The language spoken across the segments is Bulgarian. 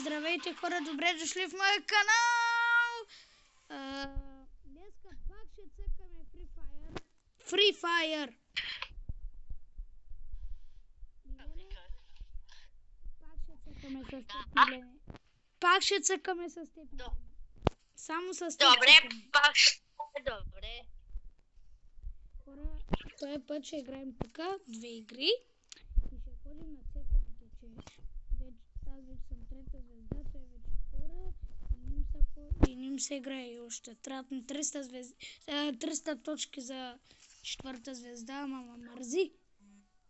Здравейте хора, добре дошли в моя канал! Днеска пак ще цъкаме Free Fire. Пак ще цъкаме с теб, Милена. Само с теб. Добре, пак ще добре. Хора, този път ще играем тук 2 игри и ще ходим на цецките, че аз вече съм 3-та звезда, той е вече 2-ра и ним се играе и още. Трябват на 300 точки за 4-та звезда, ама мързи.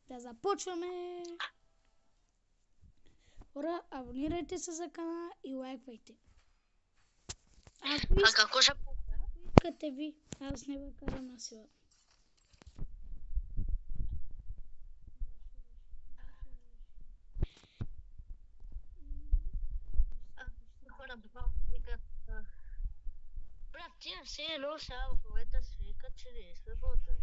Да започваме! Хора, абонирайте се за канала и лайквайте. А какво ще искате ви, аз не ви карам на сила. хора викат? Брат, тия все едно сега в момента свикат, че не сме ботове.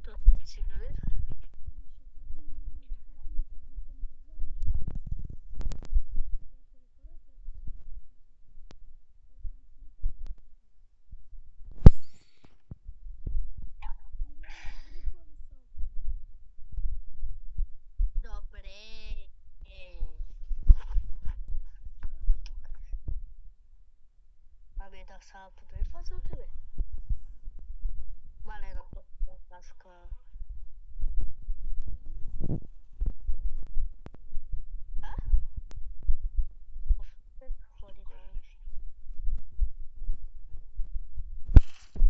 Що ти си говориш? Добре. Ами да сега подвижда за тебе. Малена каска. А? Ходи да.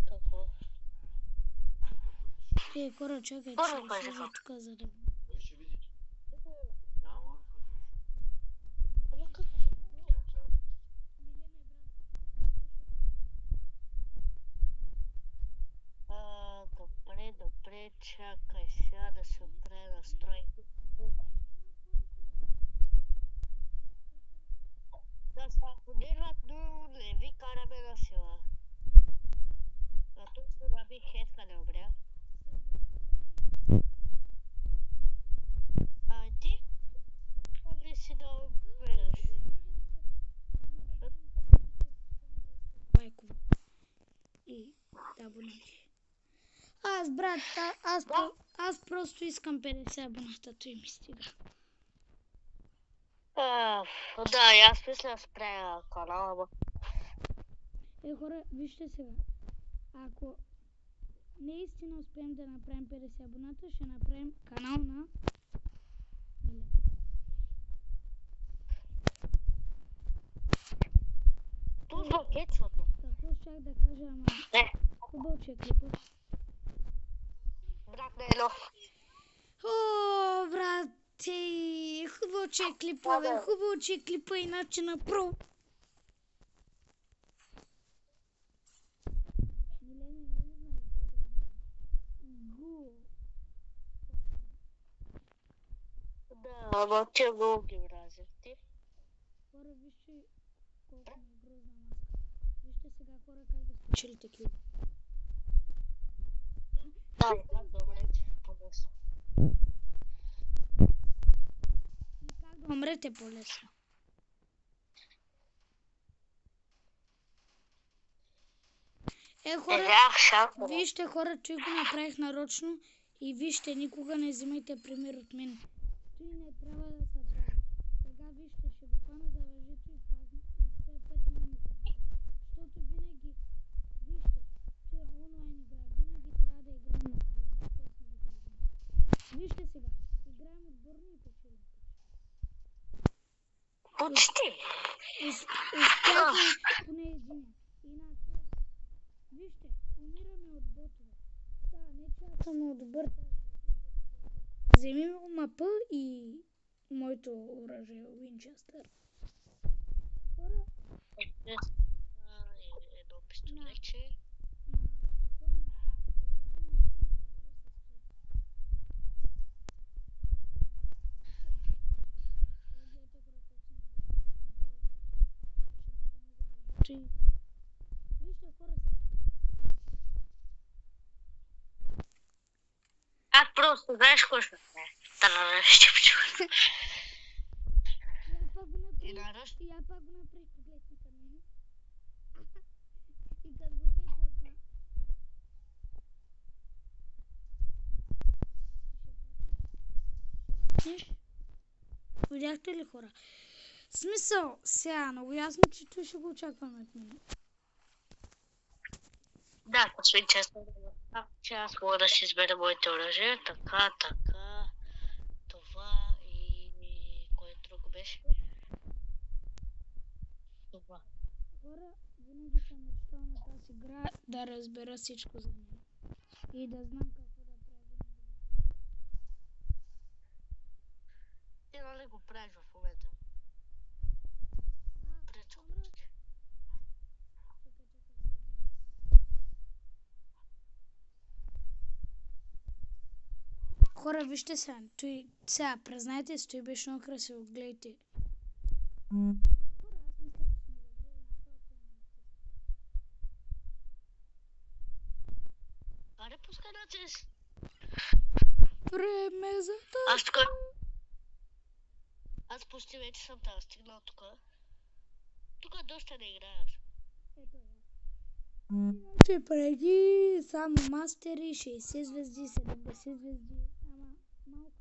Какво? Хора, чакай, Първо че кажа слиза тук за да... Добре, чакай сега да се оправя настройки. Да се абонират, но не ви караме на сила. А тук ще наби хетка, добре? А ти? Помни си да умираш. И да абонати. Аз, брат, аз просто искам 50 абоната, той ми стига. Да, и аз мисля да спря канала. Хора, вижте сега. Ако наистина успеем да направим 50 абоната, ще направим канал на Милена. Тут за кетчупа. Какво щях да кажа, ама... Хубаво, че е клипът. Брат, не е нов. О, брате, хубаво, че е клипа, бе. Хубаво, че е клипа, иначе на про. Да, ама тя много ги мразят ти. Хора, вижте колко ми е грозна маска. Вижте сега, хора, как да спечелите клип. Да, как да умрете по-лесно. И как да умрете по-лесно. Хора, вижте хора, че го направих нарочно и вижте, никога не взимайте пример от мен. Той не трябва да се прави. Сега вижте, ще го хвана за лъжето и все пъти няма го направи. Защото винаги, вижте, че е онлайн игра, винаги трябва да играем отборно. Вижте сега, играем отборно и печелим. Почти. Успяхме поне един. Иначе, вижте, умираме от ботове. Да, не че аз съм добър. Вземи мапа и моето оръжие Уинчестър. Хора, Едно пистолетче. Вижте хора са. Аз просто, знаеш какво ще направя? Та щипче. Я пак го И направих. наръж. Я пак го направих, погледни към мен. И като го хеджотна. Видяхте ли хора? Смисъл, сега, много ясно, че той ще го очакваме от мен. Да, освен че аз мога да си избера моите оръжия. Така, това и кой друг беше? Това. Хора, винаги съм мечтал на тази игра да разбера всичко за нея. И да знам какво да правя. Ти нали го правиш в момента? Пречупваш. Хора, вижте сега, той, сега, признайте си, той беше много красиво, гледайте. Аре, пускай на цес. Време за Аз тук... Аз почти вече съм там стигнал тук. Тук доста не играеш. Ето я. Че преди само мастери, 60 звезди, 70 звезди, ама малко.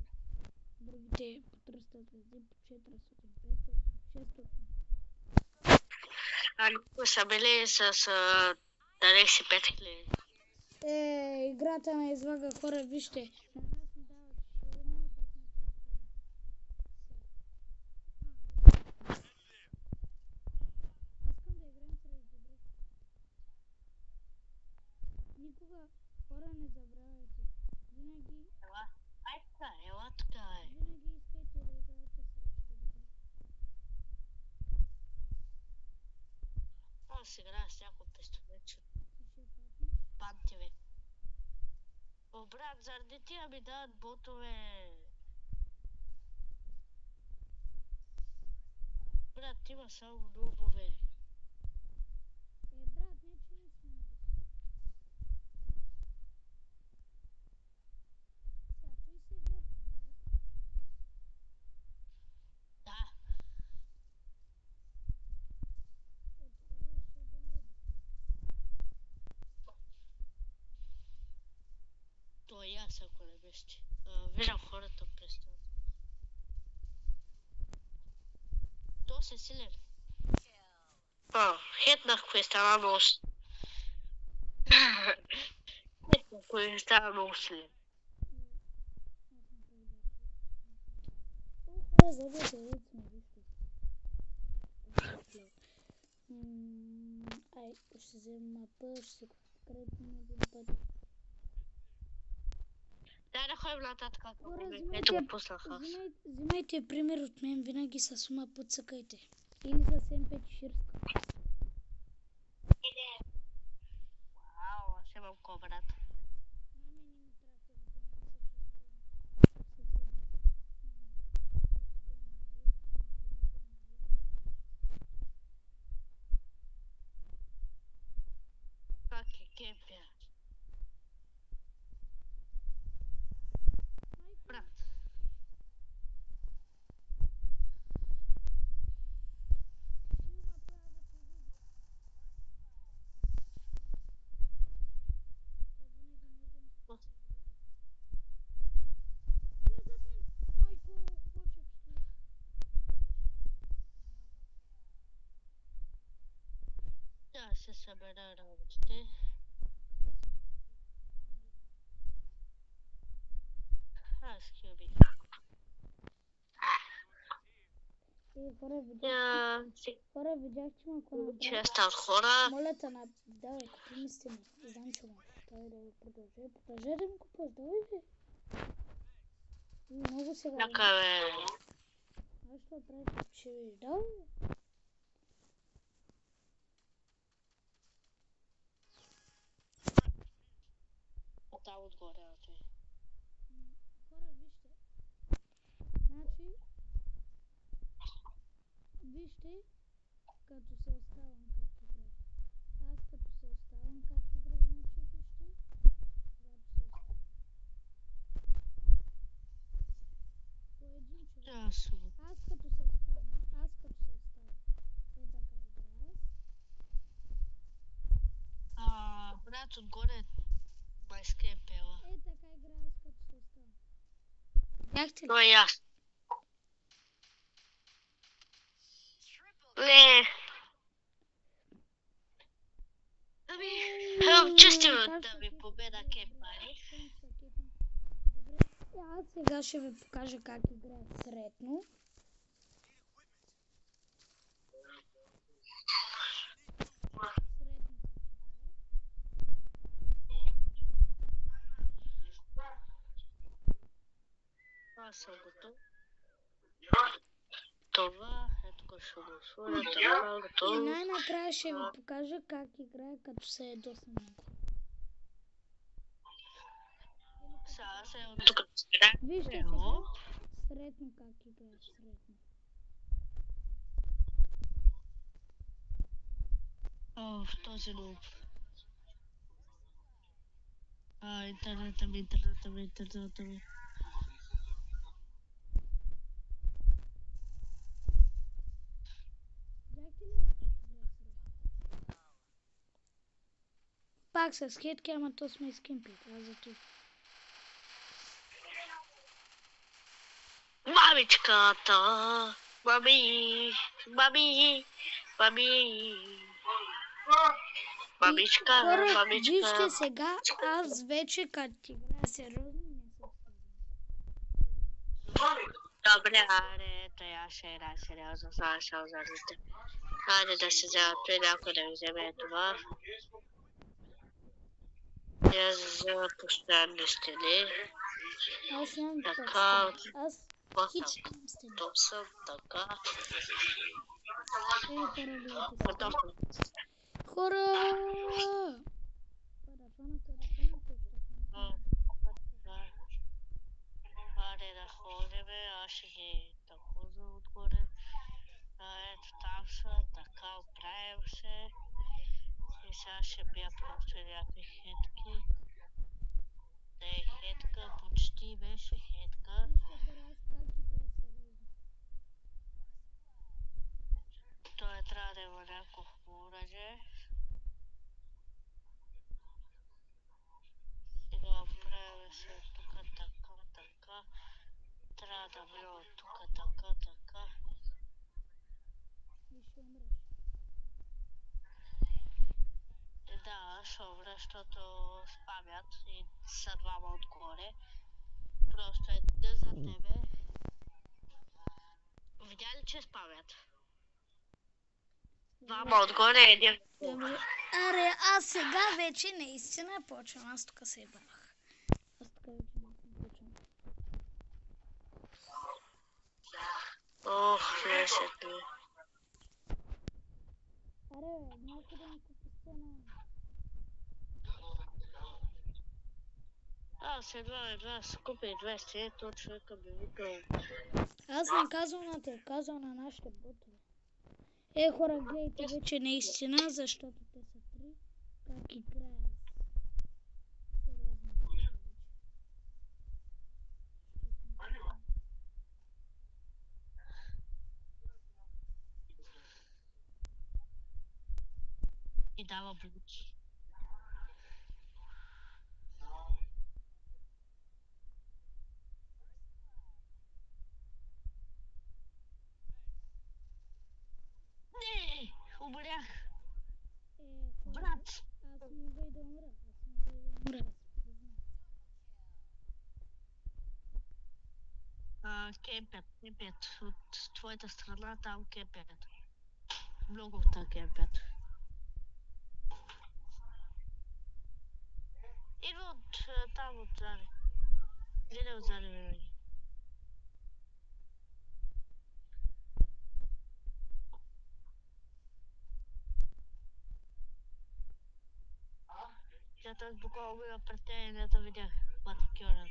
Другите по 300 звезди, по 400, 500, 600. А някои са били с Далекси 5000. Играта ме излага, хора, вижте. На нас ни дават ширина, пък на тях аз искам да играем срещу добри. Никога, хора, не забравяйте. Винаги Ай така, ела така е. Винаги искайте да играете срещу добри. Аз играя с някой пистолетче. И ще паднеш. Пантиве. О, брат, заради тия ми дават ботове. Брат, има само нубове. Брат, не че не сме. Сега, той се вярва, нали? Да. От хора ще да мръда. То и аз, ако не беше. Виждам хората през това. То се силен. Хетнах кое става много силен. Хетнах кое става много силен. Хора, забете, вид сме, вижте. Ай, ще взема мапа, ще се кръпим един път. Дай да ходим нататък. Хора, Ето го пуснах аз. взимайте пример от мен, винаги с ума подсъкайте. Или с М5 ширска. Вау, аз имам кобрат. Как е кемпия? Брат. Да, се събера работите. Аз хюби. Хора, видях, че ма ако направя... Честа от хора. Моля те, давай, купи ми стена. Знам, че ма. Давай да го продължи. Продължи да ми купаш, давай бе. Много сега. Така бе. Аз ще правя, че давай бе. Там отгоре на той. Хора, вижте. Значи, вижте, като се оставам както трябва. Аз като се Аз като се оставам. Е така играеш. Брат, отгоре ма изкепела. Е така играеш като се оставам. Бяхте ли? То е ясно. Не. Честим да ви победа кепари. Добре, аз сега ще ви покажа как играе средно. Аз съм готов. Това е тук ще го сложа. Това И готово. най-накрая ще ви покажа как играе като се е доста много. Сега се е тук да спира. Вижте сега средно как играе средно. В този нов. Интернета ми. Видяхте ли аз как играе средно? Пак с хитки, ама то сме изкемпили. Аз зато. Мамичката. Мамичка, Хора, мамичка. вижте сега, аз вече като играя сериозно не се оставям. Добре, аре, тая ще е сериозно, сега ще озарите. Хайде да се взема той някой да ми вземе това. Я взема постоянни стени. Аз нямам Така, стени. Аз хич нямам стени. готов съм, така. Хора, гледайте Готов сега. съм. Хора! Аре да ходим, аз ще ги нахожа отгоре. Ето там са, така оправям се. И сега ще бия просто някакви хетки. Да е хетка, почти беше хетка. Той трябва да има някакво оръжие. Сега оправяме се тук така. Трябва да мина тук така. Да, ще умра, защото спамят и са двама отгоре. Просто е за тебе. Видя ли, че спамят? Двама отгоре, един. Добре. Аре, аз сега вече наистина почвам. Аз тук се ебах. Аз тук вече наистина почвам. Ох, влезете ми. Аре, малко да ми купи сцена. Аз едва се купи 200, ето човека ми викал. Аз не казвам на те, казвам на нашите ботове. Е, хора, гледайте вече наистина, защото те са три. Как играят. Сериозно. И дава блуки. Не, умрях. Брат. Аз мога и да умра. Кемпят. От твоята страна там кемпят. Много там кемпят. Идва от там отзади. Гледай отзади винаги. Аз буквално била пред те и не те видях. Маткьорът.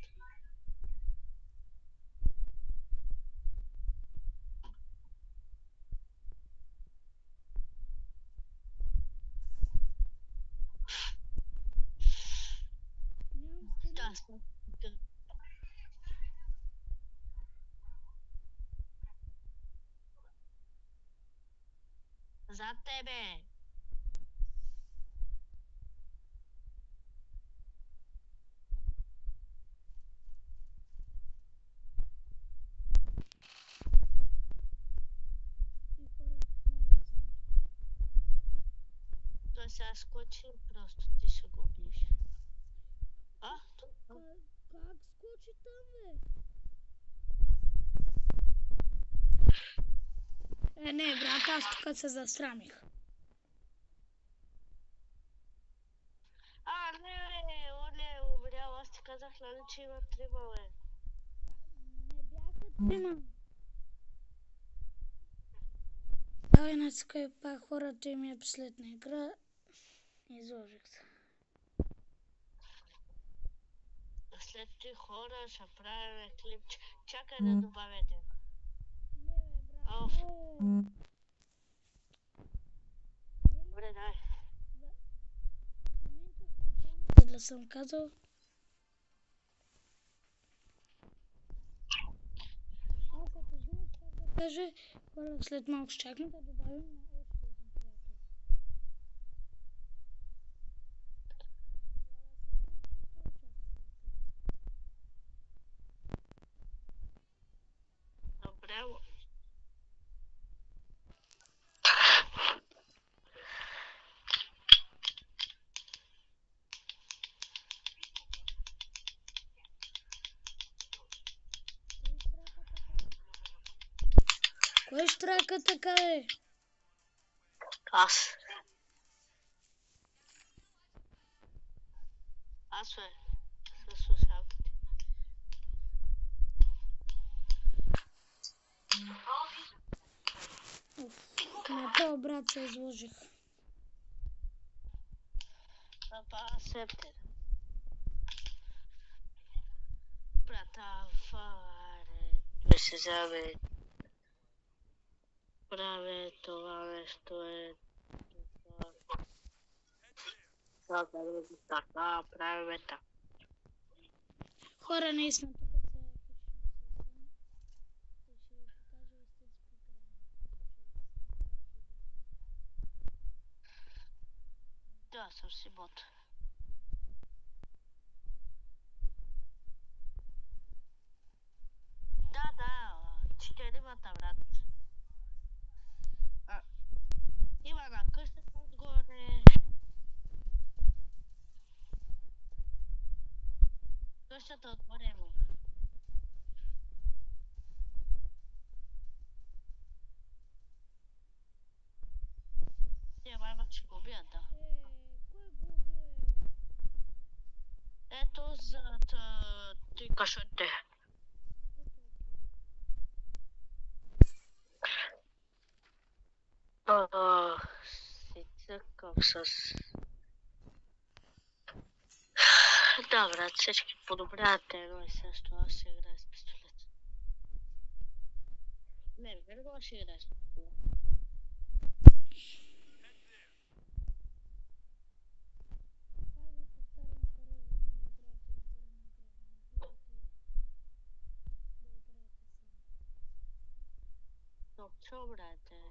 Да, За тебе! И хора, най-ясно. Той сега скочи, просто ти ще го убиеш. А? Как скочи там, бе? Не, брат, аз тук се засрамих. Не, он е умрял, аз ти казах, нали, че има трима, бе. Не бяха трима. Давай на скайпа, хората им е последна игра. Изложих се. След 3 хора ще правим клипче. Чакай да добавя един. Не, бе, брат. Оф. Добре, дай. В момента сме двама, да съм казал. Аз ако знаеш как да кажа, хора, след малко ще чакам да добавим на още един приятел. Добре. Кой штрака така е? Аз. Аз, бе. Със слушалките. Направо, брат, се изложих. Папа, септер. Брата, фаре. Той се вземе. Праве това нещо е. Така, правиме така. Хора, наистина тук се хищно се съм. И ще ви покажа истинско Да, съм си бот. Да, 4-мата, брат. Има на къщата отгоре. Къщата отгоре има. Тия майма ще го убият, да. кой го убил е? Ето зад той кашоните. Си цъкам с... Да, брат, всички подобряват едно и също. Аз ще играя с пистолет. Не, верно ще играя с пистолет. Пак ви повтарям, хора, винаги играйте отборна игра. Не бивайте да играете сами. Добре, брате.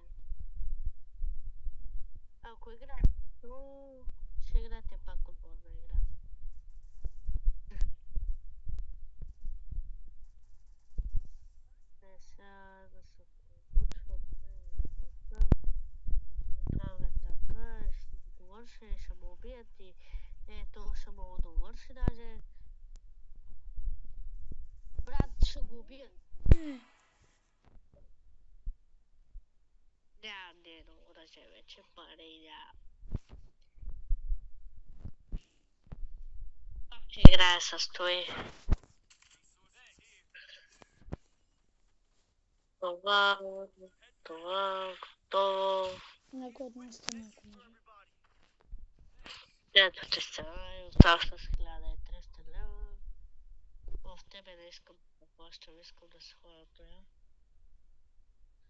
Ако играете, то ще играете пак отборна игра. Сега да се получва така, ще го довърши, ще му убият и ето ще му довърши даже. Брат, ще го убият. Не е много оръжие вече, пари няма. Ще играе с той. Това, готово. Някой от нас стана, ако може. Ето ти стана и оставаш с 1300 лева. В тебе не искам да плащам, искам да се ходя тоя.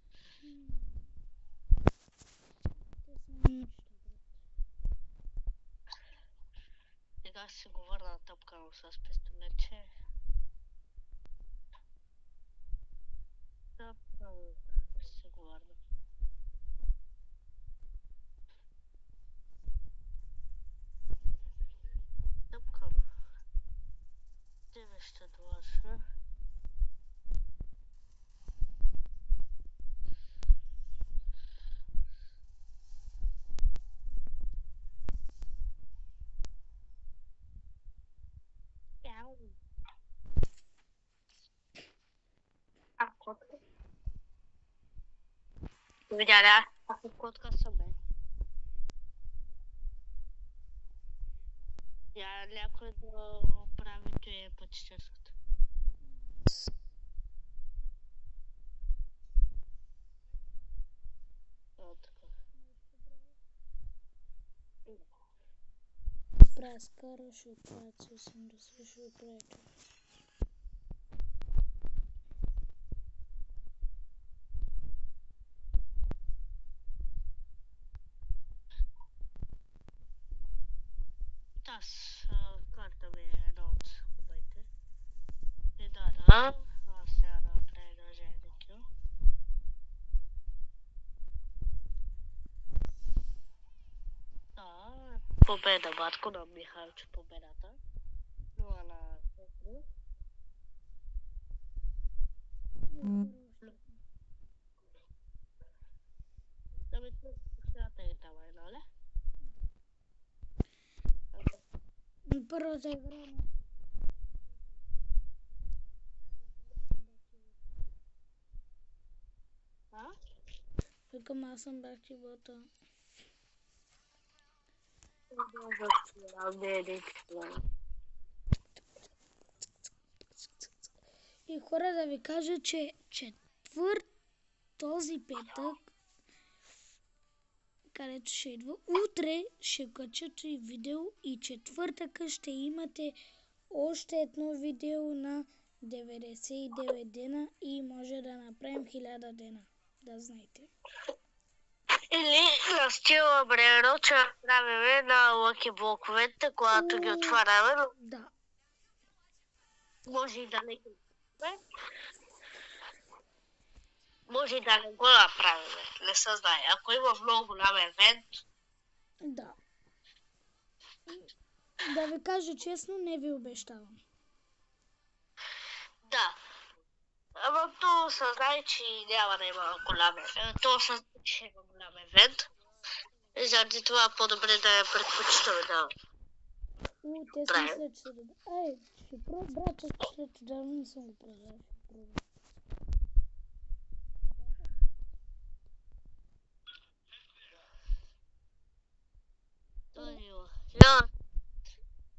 Те са нищо, брат. Сега ще си го върна тъпкано с пистолетче. Тъпкано ще си го върна. ще довърша. Котка. Видя ли? Ако котка съм бе. Я някой да прави това пътищерството. Така. Правя скара, ще оправя 80, ще оправя това. Аз карта ми е една от хубавите. И да. Аз сега да направя даже един кил. Да, победа, батко, на Михайлчо победата. 0-4. Да ми тук сега те давай, нали? Първата игра А? Викам, аз съм бях ти бота. И хора, да ви кажа, че този петък, където ще идва, утре ще качат и видео и четвъртъка ще имате още едно видео на 99 дена и може да направим 1000 дена. Да знаете. Или на стила времено, че правим на лъки блоковете, когато ги отваряме. Да. Може и да не ги може и да не го направим. Не се знае. Ако има много голям евент. Да. Да ви кажа честно, не ви обещавам. Да. Ама то се знае, че няма да има голям евент. То се знае, че има голям евент. И заради това по-добре да я предпочитаме да Те са след среда. Ай, ще пробвам, брат, след среда не съм го правил.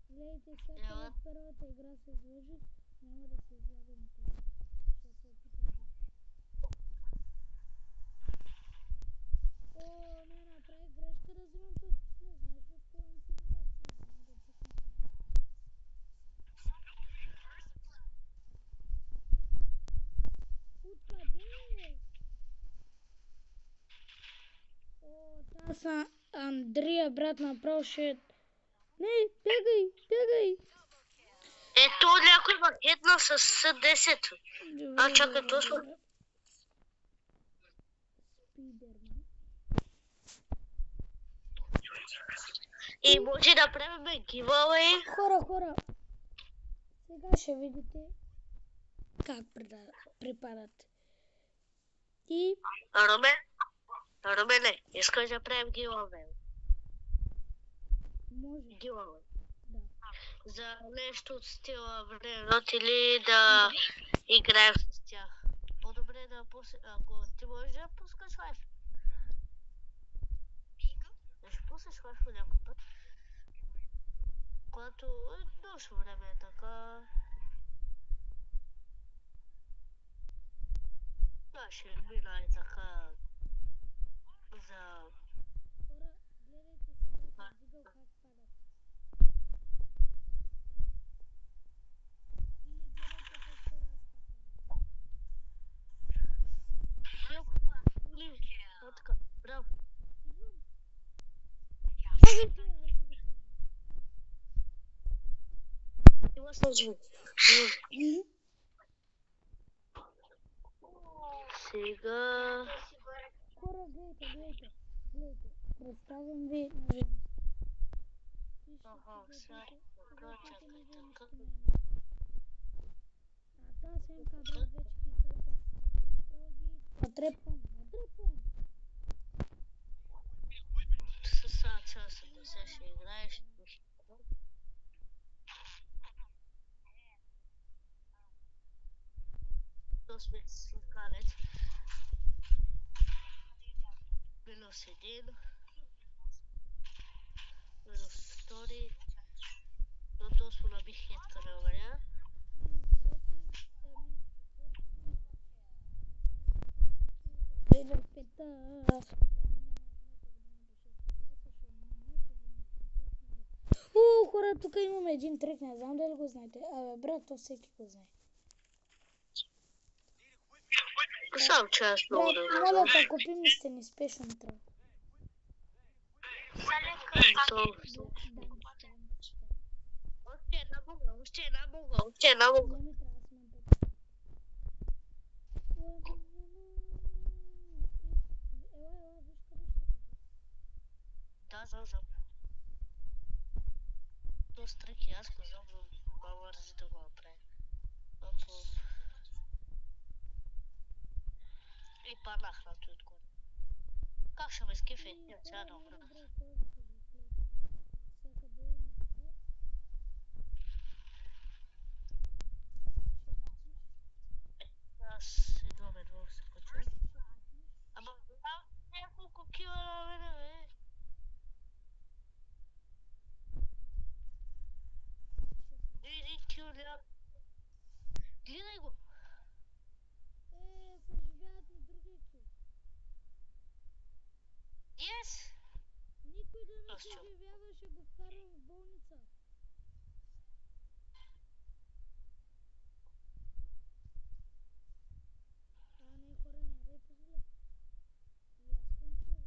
Гледайте, сега първата игра се изложи, няма да се излага на това. Ще се опитам. О, не направих грешка да взимам този пистолет. Знаеш ли откъде си грешка? Няма да пусна. Откъде? О, та са Андрия, брат, направо ще... Не, бягай! Ето някой ма хитна с 10. А чакай, точно. И може да правим гивъуей. Хора, сега ще видите как припадат. И... Румене, искаш да правим гивъуей? Може. Гивъуей. Да. За нещо от стила временот или да играем с тях. По-добре да пуснеш, ако ти можеш да пускаш лайф. Да ще пуснеш лайф по някой път. Когато дълго време е така. Да, ще мина и така за... Хора, гледайте сега с видео как падат. Или гледайте по-скоро аз как падат. Или, така, браво. Има сложно. Сега... Хора, гледайте. Представям ви... Ага, сега... Чакай, така. Аз имам брат, вече ги казах. Направо ги натрепвам. С АЦ-80 ще играеш. То сме слукалец. Минус 1. Минус 2. Но то smo nabih hetka ne uverja. Хора, тук имаме един трик, не знам дали го знаете. Абе, брат, то всеки го знае. Сам че аз много да го Моля знам. да купим и сте ни спешно трябва. Още една бомба. Не ми трябва да сме Ела, виж къде ще се. Да, знам. То с треки аз го знам, но баба рази да го направи. И паднах на той отгоре. Как ще ме скифе? Сега добре. Аз идвам едва се кача. Ама няколко кила на мене, бе. Един кил няма. Гледай го. Съживяват на другия кил. Yes! Никой да не съживява, ще го вкарам в болница. Не, хора, няма да я позволя. И аз към това.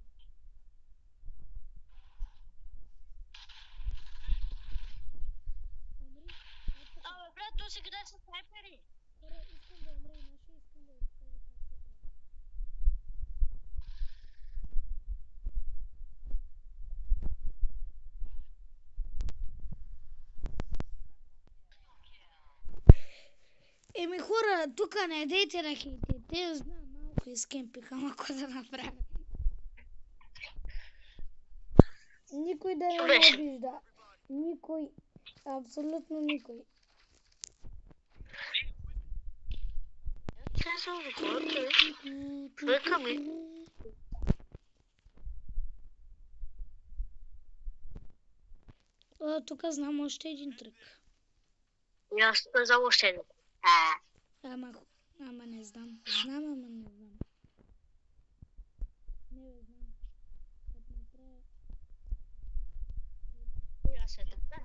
Умри. Абе, брат, то си играе с снайпери. Хора, искам да умре и нашия, искам да ви покажа как се играе. Еми хора, тук не дейте да хейтите, знам малко изкемпиха, ама какво да направя. Никой да не ме обижда. Никой. Абсолютно никой. Тя се отгоре. Човека ми. Тук знам още един трик. И аз не знам още едно. Ама не знам. Знам, ама не знам. Не знам. Като направя... Аз се така.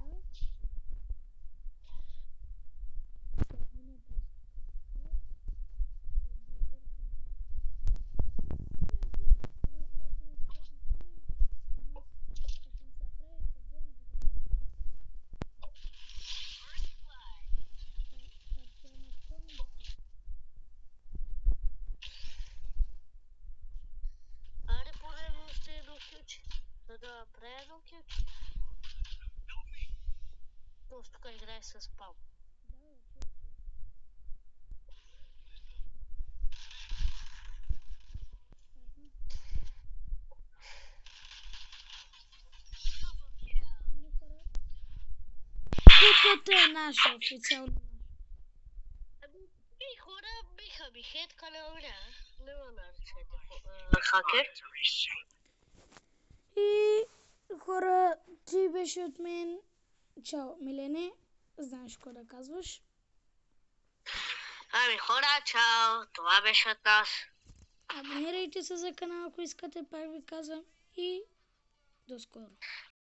Аре, поне още едно ключ. За да направя едно ключ. Просто тук играе с спам. Купата е наша, официално. И хора биха ми хетка не умря. Не ме наричайте хакер. И хора, ти беше от мен. Чао, Милене. Знаеш какво да казваш? Ами хора, чао. Това беше от нас. Абонирайте се за канала, ако искате, пак ви казвам. И до скоро.